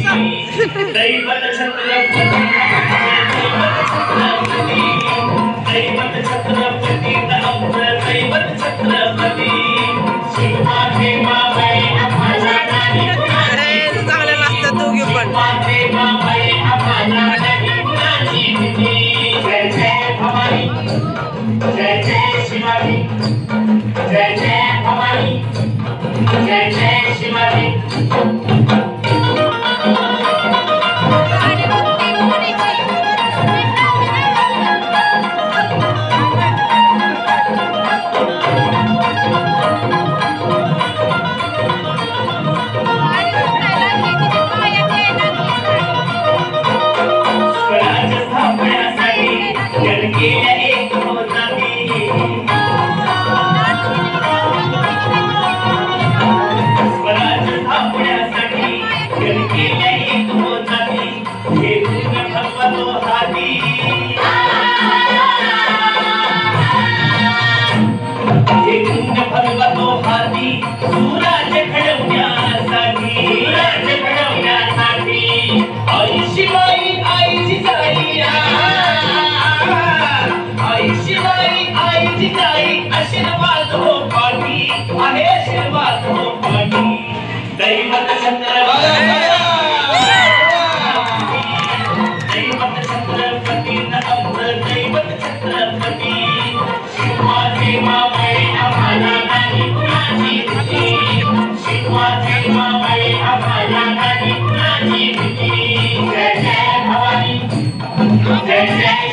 दैवत छत्रपती दैवत छत्रपती दैवत छत्रपती शिवा देवाबाई आम्हाला नाही कुणाची चांगले लागतात दोघे पण शिवा देवाबाई आम्हाला नाही कुणाची भीती जय जय भवानी जय जय शिवाजी जय जय भवानी जय जय शिवाजी आशीर्वाद हो पाठी आहे आशीर्वाद हो पाठी दैवत छत्रपती दैवत छत्रपती दैवत छत्रपती शिवा देवाबाई आम्हाला नाही कुणाची भीती शिवा देवाबाई आम्हाला नाही कुणाची भीती जय जय भवानी जय जय